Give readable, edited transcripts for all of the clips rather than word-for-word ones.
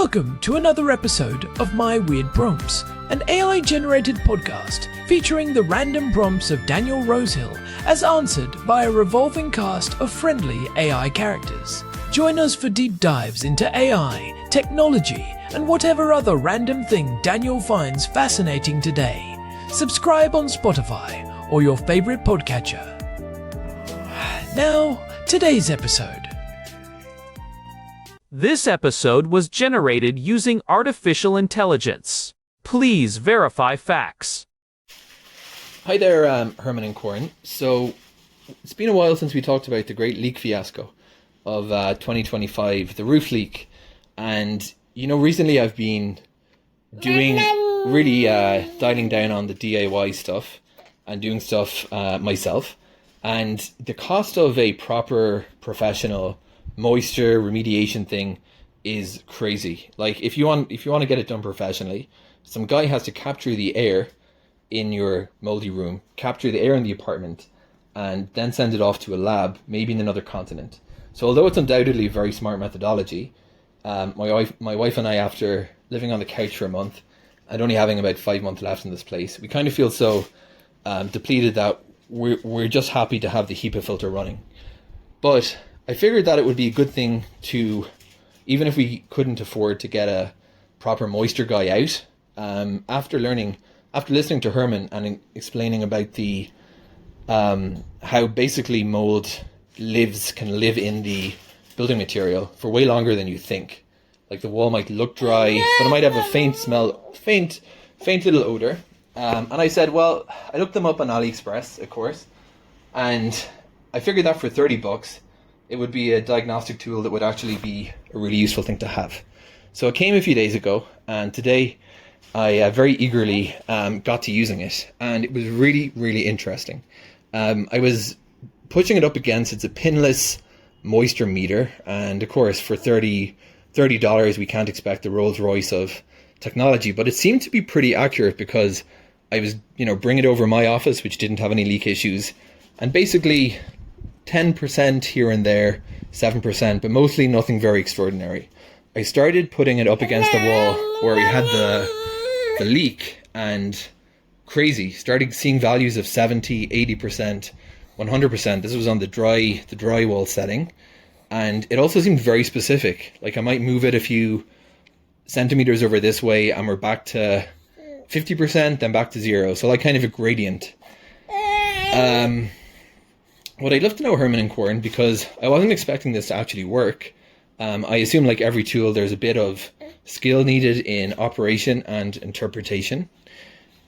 Welcome to another episode of My Weird Prompts, an AI-generated podcast featuring the random prompts of Daniel Rosehill as answered by a revolving cast of friendly AI characters. Join us for deep dives into AI, technology, and whatever other random thing Daniel finds fascinating today. Subscribe on Spotify or your favorite podcatcher. Now, today's episode. This episode was generated using artificial intelligence. Please verify facts. Hi there, Herman and Corn. So, it's been a while since we talked about the great leak fiasco of 2025, the roof leak. And, recently I've been doing really dialing down on the DIY stuff and doing stuff myself. And the cost of a proper professional moisture remediation thing is crazy. Like if you want to get it done professionally, some guy has to capture the air in your moldy room, capture the air in the apartment, and then send it off to a lab, maybe in another continent. So although it's undoubtedly a very smart methodology, my wife and I, after living on the couch for a month and only having about 5 months left in this place, we kind of feel so depleted that we're just happy to have the HEPA filter running. But I figured that it would be a good thing to, even if we couldn't afford to get a proper moisture guy out, after listening to Herman and explaining about the how basically mold can live in the building material for way longer than you think. Like the wall might look dry, but it might have a faint smell, faint little odor. And I said, well, I looked them up on AliExpress, of course, and I figured that for $30, it would be a diagnostic tool that would actually be a really useful thing to have. So it came a few days ago, and today I very eagerly got to using it, and it was really, really interesting. I was pushing it up against, it's a pinless moisture meter, and of course for $30 we can't expect the Rolls Royce of technology, but it seemed to be pretty accurate because I was, bringing it over my office, which didn't have any leak issues, and basically 10% here and there, 7%, but mostly nothing very extraordinary. I started putting it up against the wall where we had the leak, and crazy, started seeing values of 70, 80%, 100%. This was on the drywall setting, and it also seemed very specific. Like I might move it a few centimeters over this way and we're back to 50%, then back to 0. So like kind of a gradient. What I'd love to know, Herman and Corn, because I wasn't expecting this to actually work. I assume like every tool, there's a bit of skill needed in operation and interpretation.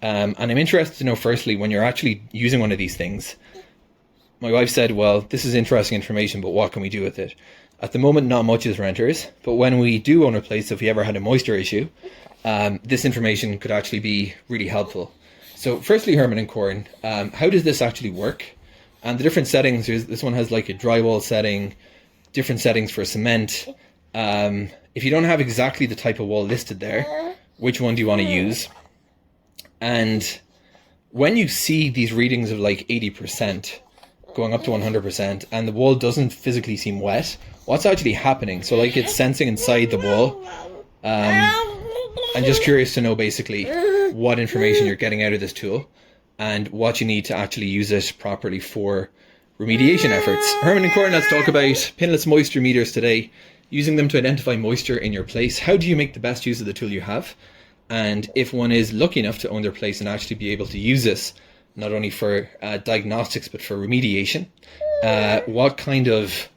And I'm interested to know, firstly, when you're actually using one of these things, my wife said, well, this is interesting information, but what can we do with it? At the moment, not much as renters, but when we do own a place, if we ever had a moisture issue, this information could actually be really helpful. So firstly, Herman and Corn, how does this actually work? And the different settings, this one has like a drywall setting, different settings for cement. If you don't have exactly the type of wall listed there, which one do you want to use? And when you see these readings of like 80% going up to 100% and the wall doesn't physically seem wet, what's actually happening? So like it's sensing inside the wall. I'm just curious to know basically what information you're getting out of this tool and what you need to actually use it properly for remediation efforts. Herman and Corn, let's talk about pinless moisture meters today, using them to identify moisture in your place. How do you make the best use of the tool you have? And if one is lucky enough to own their place and actually be able to use this, not only for diagnostics, but for remediation, what kind of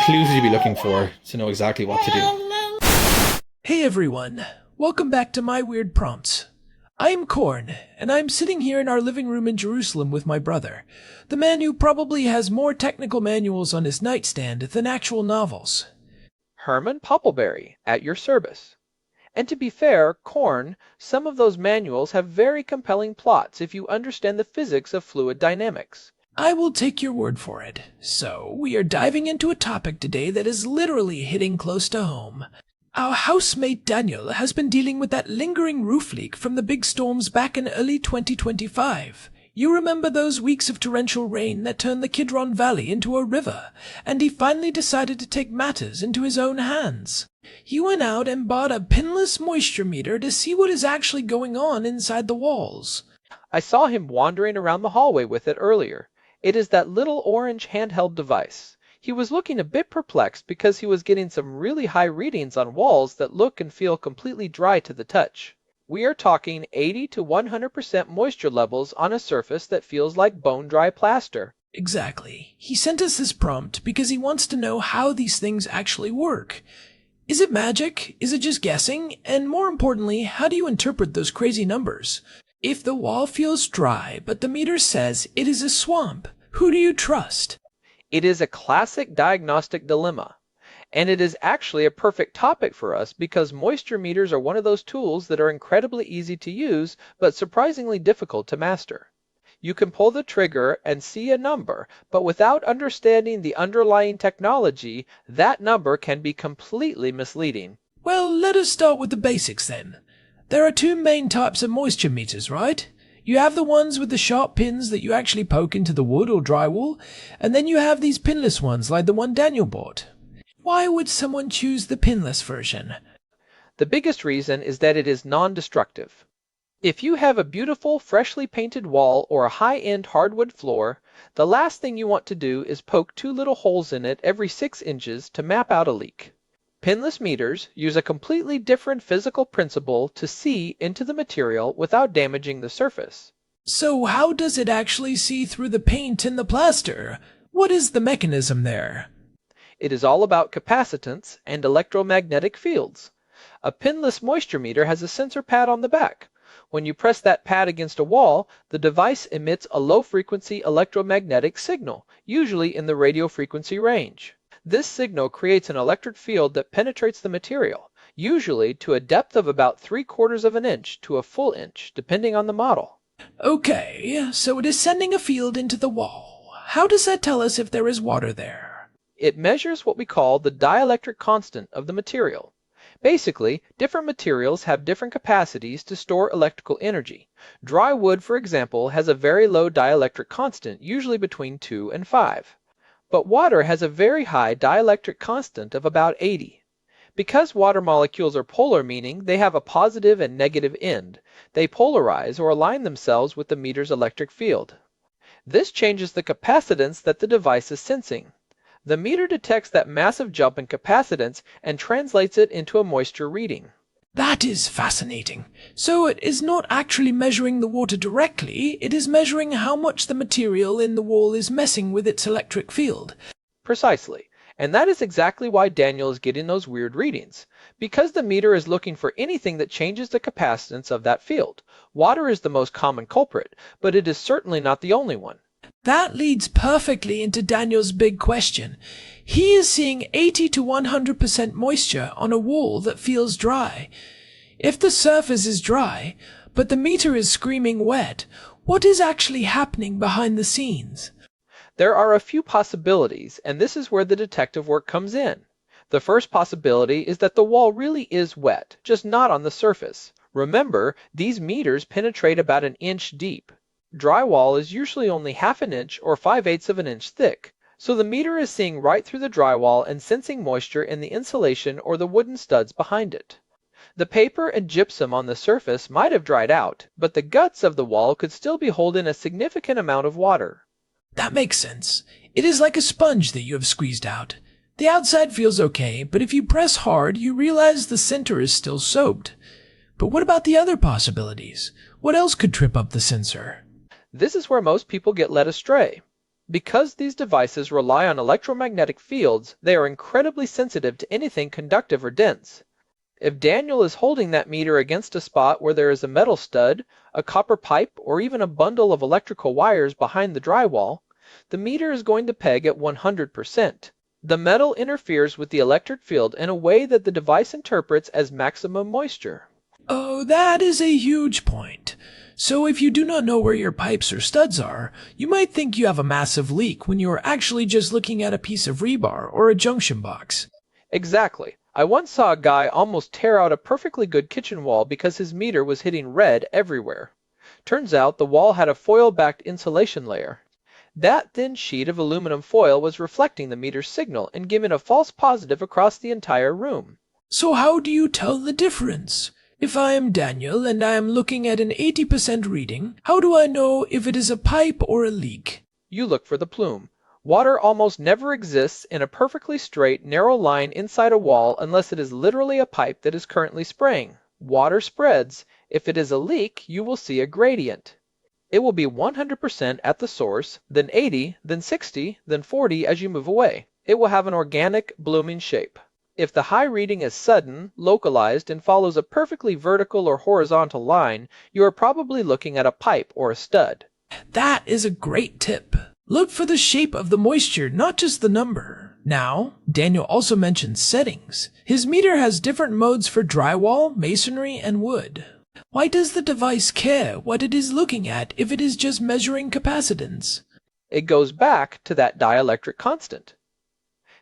clues would you be looking for to know exactly what to do? Hey everyone, welcome back to My Weird Prompts. I'm Corn, and I'm sitting here in our living room in Jerusalem with my brother, the man who probably has more technical manuals on his nightstand than actual novels. Herman Poppleberry, at your service. And to be fair, Corn, some of those manuals have very compelling plots if you understand the physics of fluid dynamics. I will take your word for it. So, we are diving into a topic today that is literally hitting close to home. Our housemate Daniel has been dealing with that lingering roof leak from the big storms back in early 2025. You remember those weeks of torrential rain that turned the Kidron Valley into a river, and he finally decided to take matters into his own hands. He went out and bought a pinless moisture meter to see what is actually going on inside the walls. I saw him wandering around the hallway with it earlier. It is that little orange handheld device. He was looking a bit perplexed because he was getting some really high readings on walls that look and feel completely dry to the touch. We are talking 80 to 100% moisture levels on a surface that feels like bone-dry plaster. Exactly. He sent us this prompt because he wants to know how these things actually work. Is it magic? Is it just guessing? And more importantly, how do you interpret those crazy numbers? If the wall feels dry, but the meter says it is a swamp, who do you trust? It is a classic diagnostic dilemma. And it is actually a perfect topic for us because moisture meters are one of those tools that are incredibly easy to use, but surprisingly difficult to master. You can pull the trigger and see a number, but without understanding the underlying technology, that number can be completely misleading. Well, let us start with the basics then. There are two main types of moisture meters, right? You have the ones with the sharp pins that you actually poke into the wood or drywall, and then you have these pinless ones like the one Daniel bought. Why would someone choose the pinless version? The biggest reason is that it is non-destructive. If you have a beautiful, freshly painted wall or a high-end hardwood floor, the last thing you want to do is poke two little holes in it every 6 inches to map out a leak. Pinless meters use a completely different physical principle to see into the material without damaging the surface. So how does it actually see through the paint and the plaster? What is the mechanism there? It is all about capacitance and electromagnetic fields. A pinless moisture meter has a sensor pad on the back. When you press that pad against a wall, the device emits a low-frequency electromagnetic signal, usually in the radio frequency range. This signal creates an electric field that penetrates the material, usually to a depth of about 3/4 of an inch to a full inch, depending on the model. Okay, so it is sending a field into the wall. How does that tell us if there is water there? It measures what we call the dielectric constant of the material. Basically, different materials have different capacities to store electrical energy. Dry wood, for example, has a very low dielectric constant, usually between 2 and 5. But water has a very high dielectric constant of about 80. Because water molecules are polar, meaning they have a positive and negative end, they polarize or align themselves with the meter's electric field. This changes the capacitance that the device is sensing. The meter detects that massive jump in capacitance and translates it into a moisture reading. That is fascinating. So it is not actually measuring the water directly, it is measuring how much the material in the wall is messing with its electric field. Precisely. And that is exactly why Daniel is getting those weird readings. Because the meter is looking for anything that changes the capacitance of that field. Water is the most common culprit, but it is certainly not the only one. That leads perfectly into Daniel's big question. He is seeing 80 to 100% moisture on a wall that feels dry. If the surface is dry, but the meter is screaming wet, what is actually happening behind the scenes? There are a few possibilities, and this is where the detective work comes in. The first possibility is that the wall really is wet, just not on the surface. Remember, these meters penetrate about an inch deep. Drywall is usually only 1/2 inch or 5/8 of an inch thick, so the meter is seeing right through the drywall and sensing moisture in the insulation or the wooden studs behind it. The paper and gypsum on the surface might have dried out, but the guts of the wall could still be holding a significant amount of water. That makes sense. It is like a sponge that you have squeezed out. The outside feels okay, but if you press hard, you realize the center is still soaked. But what about the other possibilities? What else could trip up the sensor? This is where most people get led astray. Because these devices rely on electromagnetic fields, they are incredibly sensitive to anything conductive or dense. If Daniel is holding that meter against a spot where there is a metal stud, a copper pipe, or even a bundle of electrical wires behind the drywall, the meter is going to peg at 100%. The metal interferes with the electric field in a way that the device interprets as maximum moisture. Oh, that is a huge point. So if you do not know where your pipes or studs are, you might think you have a massive leak when you are actually just looking at a piece of rebar or a junction box. Exactly. I once saw a guy almost tear out a perfectly good kitchen wall because his meter was hitting red everywhere. Turns out the wall had a foil-backed insulation layer. That thin sheet of aluminum foil was reflecting the meter's signal and giving a false positive across the entire room. So how do you tell the difference? If I am Daniel and I am looking at an 80% reading, how do I know if it is a pipe or a leak? You look for the plume. Water almost never exists in a perfectly straight, narrow line inside a wall unless it is literally a pipe that is currently spraying. Water spreads. If it is a leak, you will see a gradient. It will be 100% at the source, then 80, then 60, then 40 as you move away. It will have an organic, blooming shape. If the high reading is sudden, localized, and follows a perfectly vertical or horizontal line, you are probably looking at a pipe or a stud. That is a great tip. Look for the shape of the moisture, not just the number. Now, Daniel also mentioned settings. His meter has different modes for drywall, masonry, and wood. Why does the device care what it is looking at if it is just measuring capacitance? It goes back to that dielectric constant.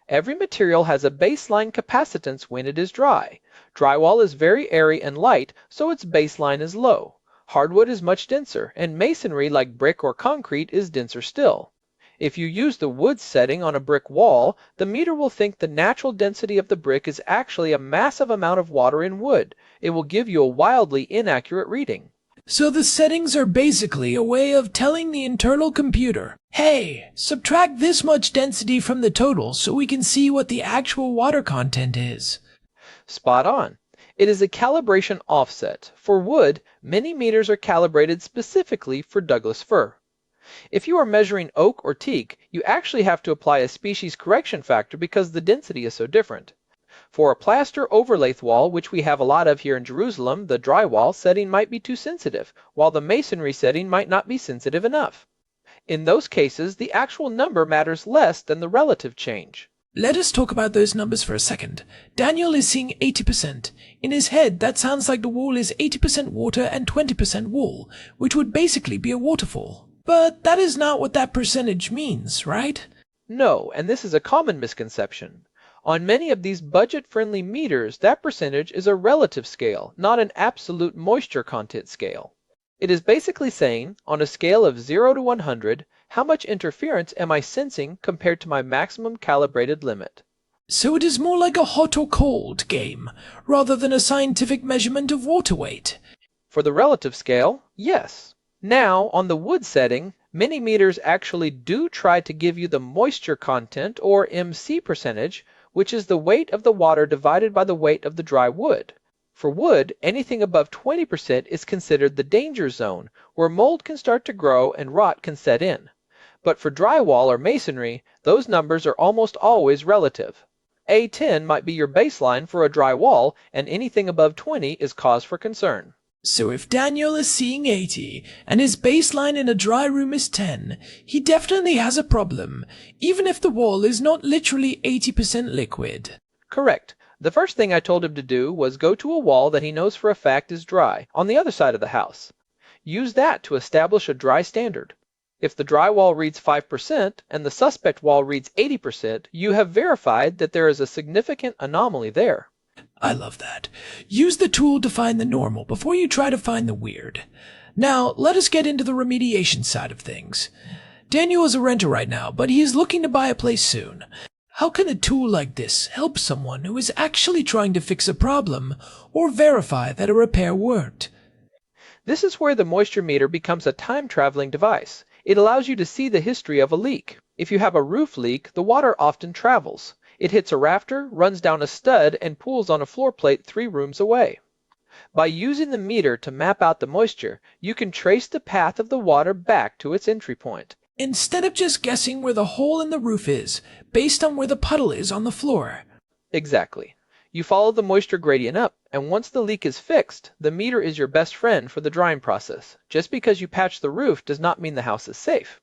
Every material has a baseline capacitance when it is dry. Drywall is very airy and light, so its baseline is low. Hardwood is much denser, and masonry like brick or concrete is denser still. If you use the wood setting on a brick wall, the meter will think the natural density of the brick is actually a massive amount of water in wood. It will give you a wildly inaccurate reading. So the settings are basically a way of telling the internal computer, hey, subtract this much density from the total so we can see what the actual water content is. Spot on. It is a calibration offset. For wood, many meters are calibrated specifically for Douglas fir. If you are measuring oak or teak, you actually have to apply a species correction factor because the density is so different. For a plaster overlath wall, which we have a lot of here in Jerusalem, the drywall setting might be too sensitive, while the masonry setting might not be sensitive enough. In those cases, the actual number matters less than the relative change. Let us talk about those numbers for a second. Daniel is seeing 80%. In his head, that sounds like the wall is 80% water and 20% wall, which would basically be a waterfall. But that is not what that percentage means, right? No, and this is a common misconception. On many of these budget-friendly meters, that percentage is a relative scale, not an absolute moisture content scale. It is basically saying, on a scale of 0 to 100, how much interference am I sensing compared to my maximum calibrated limit? So it is more like a hot or cold game, rather than a scientific measurement of water weight. For the relative scale, yes. Now, on the wood setting, many meters actually do try to give you the moisture content, or MC percentage, which is the weight of the water divided by the weight of the dry wood. For wood, anything above 20% is considered the danger zone, where mold can start to grow and rot can set in. But for drywall or masonry, those numbers are almost always relative. A10 might be your baseline for a dry wall, and anything above 20 is cause for concern. So if Daniel is seeing 80, and his baseline in a dry room is 10, he definitely has a problem, even if the wall is not literally 80% liquid. Correct. The first thing I told him to do was go to a wall that he knows for a fact is dry, on the other side of the house. Use that to establish a dry standard. If the dry wall reads 5% and the suspect wall reads 80%, you have verified that there is a significant anomaly there. I love that. Use the tool to find the normal before you try to find the weird. Now, let us get into the remediation side of things. Daniel is a renter right now, but he is looking to buy a place soon. How can a tool like this help someone who is actually trying to fix a problem or verify that a repair worked? This is where the moisture meter becomes a time-traveling device. It allows you to see the history of a leak. If you have a roof leak, the water often travels. It hits a rafter, runs down a stud, and pools on a floor plate 3 rooms away. By using the meter to map out the moisture, you can trace the path of the water back to its entry point. Instead of just guessing where the hole in the roof is, based on where the puddle is on the floor. Exactly. You follow the moisture gradient up, and once the leak is fixed, the meter is your best friend for the drying process. Just because you patch the roof does not mean the house is safe.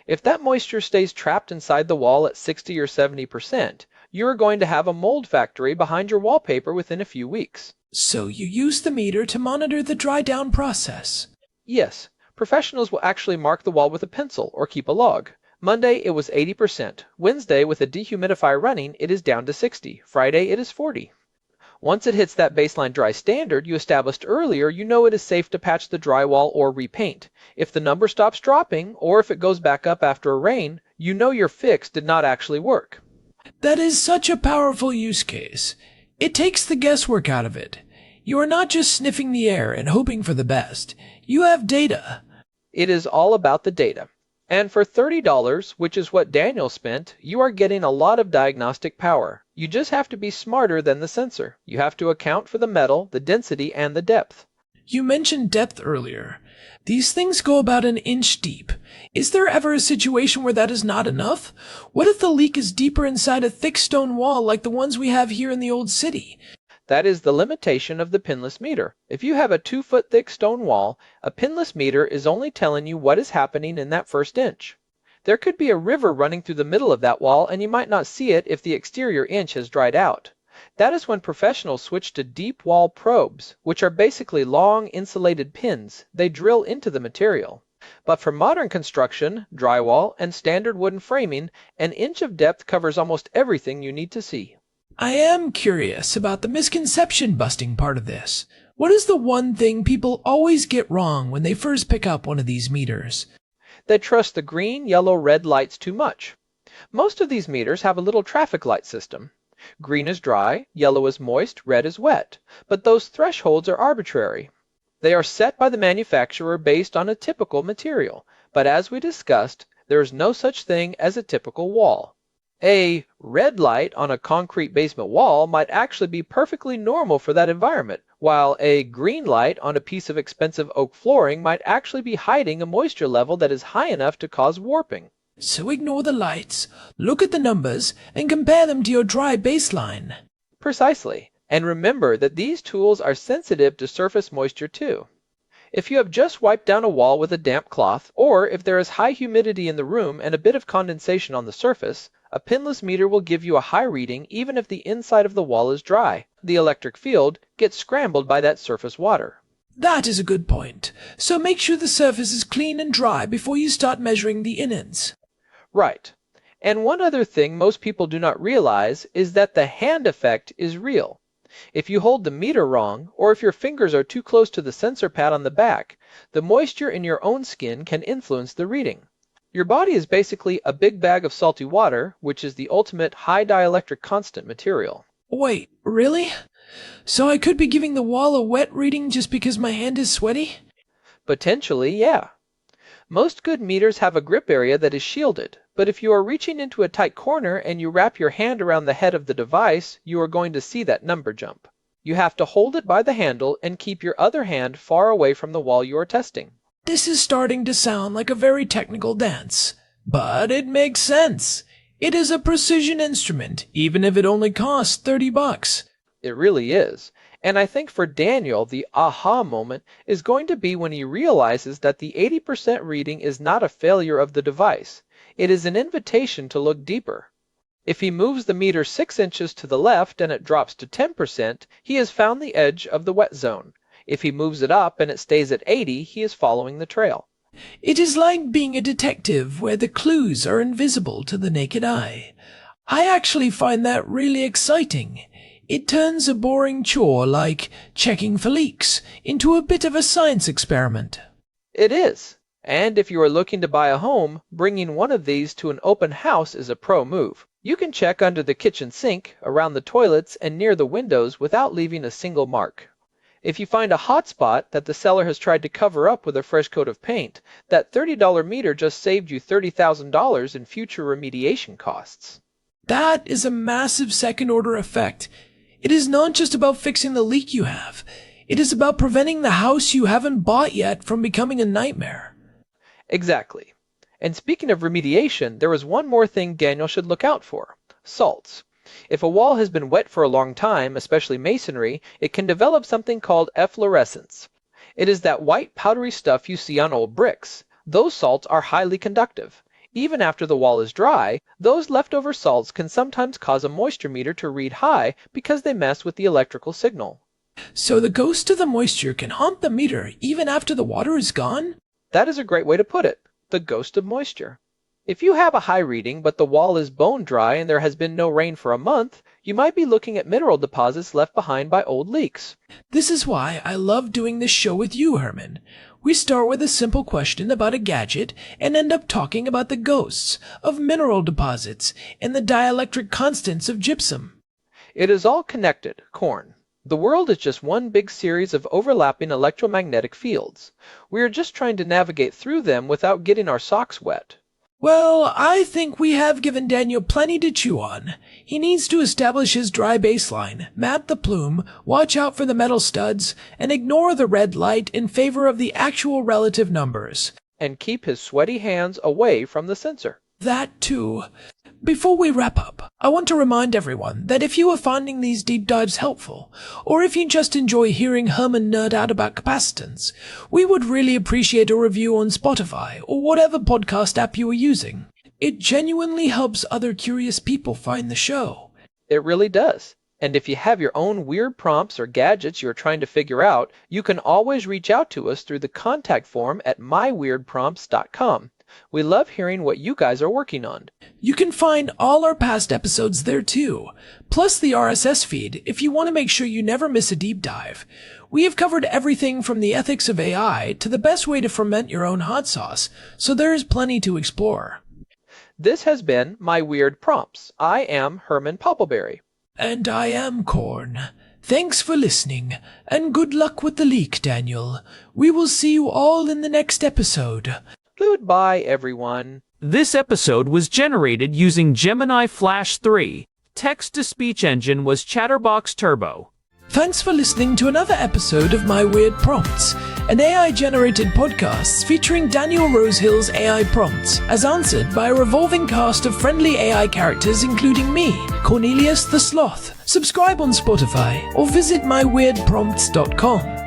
If that moisture stays trapped inside the wall at 60 or 70%, you are going to have a mold factory behind your wallpaper within a few weeks. So you use the meter to monitor the dry down process. Yes, professionals will actually mark the wall with a pencil or keep a log. Monday it was 80%. Wednesday with a dehumidifier running it is down to 60. Friday it is 40. Once it hits that baseline dry standard you established earlier, you know it is safe to patch the drywall or repaint. If the number stops dropping, or if it goes back up after a rain, you know your fix did not actually work. That is such a powerful use case. It takes the guesswork out of it. You are not just sniffing the air and hoping for the best. You have data. It is all about the data. And for $30, which is what Daniel spent, you are getting a lot of diagnostic power. You just have to be smarter than the sensor. You have to account for the metal, the density, and the depth. You mentioned depth earlier. These things go about an inch deep. Is there ever a situation where that is not enough? What if the leak is deeper inside a thick stone wall like the ones we have here in the old city? That is the limitation of the pinless meter. If you have a 2-foot thick stone wall, a pinless meter is only telling you what is happening in that first inch. There could be a river running through the middle of that wall and you might not see it if the exterior inch has dried out. That is when professionals switch to deep wall probes, which are basically long insulated pins. They drill into the material. But for modern construction, drywall, and standard wooden framing, an inch of depth covers almost everything you need to see. I am curious about the misconception busting part of this. What is the one thing people always get wrong when they first pick up one of these meters? They trust the green, yellow, red lights too much. Most of these meters have a little traffic light system. Green is dry, yellow is moist, red is wet. But those thresholds are arbitrary. They are set by the manufacturer based on a typical material. But as we discussed, there is no such thing as a typical wall. A red light on a concrete basement wall might actually be perfectly normal for that environment, while a green light on a piece of expensive oak flooring might actually be hiding a moisture level that is high enough to cause warping. So ignore the lights, look at the numbers, and compare them to your dry baseline. Precisely. And remember that these tools are sensitive to surface moisture too. If you have just wiped down a wall with a damp cloth, or if there is high humidity in the room and a bit of condensation on the surface, a pinless meter will give you a high reading even if the inside of the wall is dry. The electric field gets scrambled by that surface water. That is a good point. So make sure the surface is clean and dry before you start measuring the innards. Right. And one other thing most people do not realize is that the hand effect is real. If you hold the meter wrong, or if your fingers are too close to the sensor pad on the back, the moisture in your own skin can influence the reading. Your body is basically a big bag of salty water, which is the ultimate high dielectric constant material. Wait, really? So I could be giving the wall a wet reading just because my hand is sweaty? Potentially, yeah. Most good meters have a grip area that is shielded, but if you are reaching into a tight corner and you wrap your hand around the head of the device, you are going to see that number jump. You have to hold it by the handle and keep your other hand far away from the wall you are testing. This is starting to sound like a very technical dance, but it makes sense. It is a precision instrument, even if it only costs $30. It really is. And I think for Daniel, the aha moment is going to be when he realizes that the 80% reading is not a failure of the device. It is an invitation to look deeper. If he moves the meter 6 inches to the left and it drops to 10%, he has found the edge of the wet zone. If he moves it up and it stays at 80, he is following the trail. It is like being a detective where the clues are invisible to the naked eye. I actually find that really exciting. It turns a boring chore like checking for leaks into a bit of a science experiment. It is. And if you are looking to buy a home, bringing one of these to an open house is a pro move. You can check under the kitchen sink, around the toilets, and near the windows without leaving a single mark. If you find a hot spot that the seller has tried to cover up with a fresh coat of paint, that $30 meter just saved you $30,000 in future remediation costs. That is a massive second-order effect. It is not just about fixing the leak you have. It is about preventing the house you haven't bought yet from becoming a nightmare. Exactly. And speaking of remediation, there is one more thing Daniel should look out for: salts. If a wall has been wet for a long time, especially masonry, it can develop something called efflorescence. It is that white powdery stuff you see on old bricks. Those salts are highly conductive. Even after the wall is dry, those leftover salts can sometimes cause a moisture meter to read high because they mess with the electrical signal. So the ghost of the moisture can haunt the meter even after the water is gone? That is a great way to put it. The ghost of moisture. If you have a high reading but the wall is bone dry and there has been no rain for a month, you might be looking at mineral deposits left behind by old leaks. This is why I love doing this show with you, Herman. We start with a simple question about a gadget and end up talking about the ghosts of mineral deposits and the dielectric constants of gypsum. It is all connected, Corn. The world is just one big series of overlapping electromagnetic fields. We are just trying to navigate through them without getting our socks wet. Well, I think we have given Daniel plenty to chew on. He needs to establish his dry baseline, map the plume, watch out for the metal studs, and ignore the red light in favor of the actual relative numbers. And keep his sweaty hands away from the sensor. That too. Before we wrap up, I want to remind everyone that if you are finding these deep dives helpful, or if you just enjoy hearing Herman nerd out about capacitance, we would really appreciate a review on Spotify or whatever podcast app you are using. It genuinely helps other curious people find the show. It really does. And if you have your own weird prompts or gadgets you're trying to figure out, you can always reach out to us through the contact form at myweirdprompts.com. We love hearing what you guys are working on. You can find all our past episodes there too, plus the RSS feed if you want to make sure you never miss a deep dive. We have covered everything from the ethics of AI to the best way to ferment your own hot sauce, so there is plenty to explore. This has been My Weird Prompts. I am Herman Poppleberry. And I am Corn. Thanks for listening, and good luck with the leak, Daniel. We will see you all in the next episode. Goodbye, everyone. This episode was generated using Gemini Flash 3. Text-to-speech engine was Chatterbox Turbo. Thanks for listening to another episode of My Weird Prompts, an AI-generated podcast featuring Daniel Rosehill's AI prompts as answered by a revolving cast of friendly AI characters including me, Cornelius the Sloth. Subscribe on Spotify or visit myweirdprompts.com.